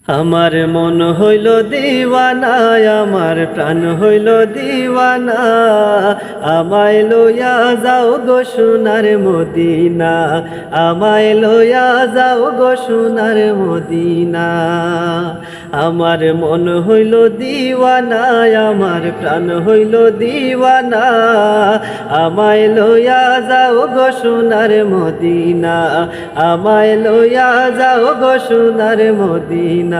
আমার মন হইল দিওয়ানা, আমার প্রাণ হইল দিওয়ানা, আমায় লইয়া যাও গো সোনার মদিনা, আমায় লইয়া যাও গো সোনার মদিনা। আমার মন হইল দিওয়ানা, আমার প্রাণ হইল দিওয়ানা, আমায় লইয়া যাও গো সোনার মদিনা, আমায় লইয়া যাও গো সোনার মদিনা।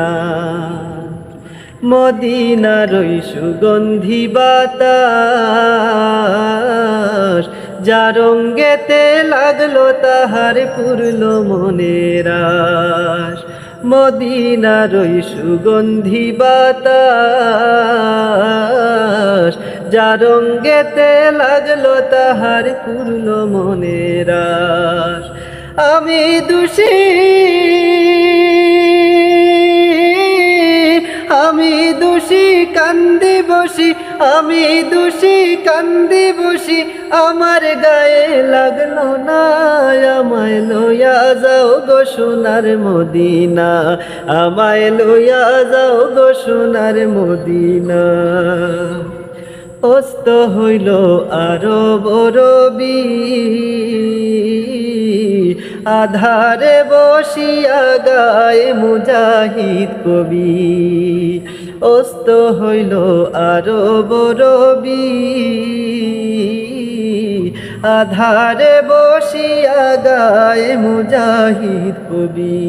মদিনার ওই সুগন্ধি বাতাস, যা রঙ্গেতে লাগলো তাহার পুরলো মনের আশ। মদিনার ওই সুগন্ধি বাতাস, যা রঙ্গেতে লাগলো তাহার পুরলো মনের আশ। আমি দোষী, আমি দোষী কান্দি বসি, আমি দোষী কান্দি বসি, আমার গায়ে লাগলো না, আমায় লইয়া যাও গো সোনার মদিনা, আমায় লইয়া যাও গো সোনার মদিনা। অস্ত হইল আরব রবি, আধারে বসিয়া গায়ে মুজাহিদ কবি। অস্ত হইল আরব রবি, আধারে বসিয়া গায়ে মুজাহিদ কবি।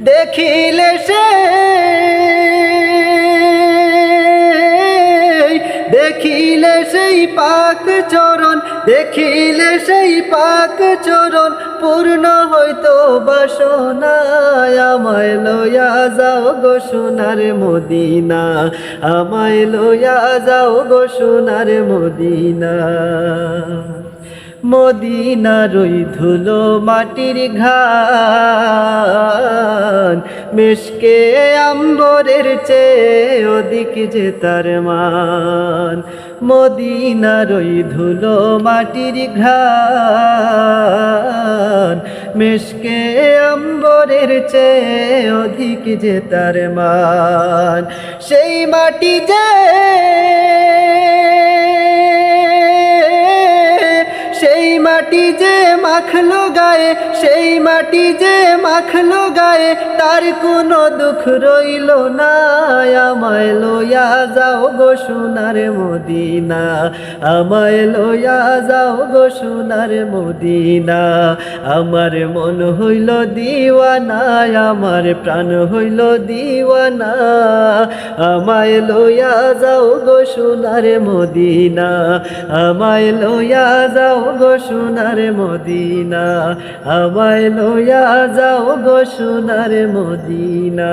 দেখিলে সে, দেখিলে সেই পাক চরণ, দেখিলে সেই পাক চরণ, পূর্ণ হইতো বাসনা, আমায় লইয়া যাও গো সোনার মদিনা, আমায় লইয়া যাও গো সোনার মদিনা। মদিনার ওই ধুলো মাটির ঘান, মিশকে আম্বরের চেয়ে অধিক যে তার মান। মদিনার ওই ধুলো মাটির ঘান, মিশকে আম্বরের চেয়ে অধিক যে তার মান। সেই মাটি যে, সেই মাটি যে মাখলো গায়ে, সেই মাটি যে মাখলো গায়ে, তার কোনো দুঃখ রইল না, আমায় লইয়া যাও গো সোনার মদিনা, আমায় লইয়া যাও গো সোনার মদিনা। আমার মন হইল দিওয়ানা, আমার প্রাণ হইল দিওয়ানা, আমায় লইয়া যাও গো সোনার মদিনা, আমায় লইয়া যাও গো সোনার মদিনা, আমায় লইয়া যাও গো সোনার মদিনা।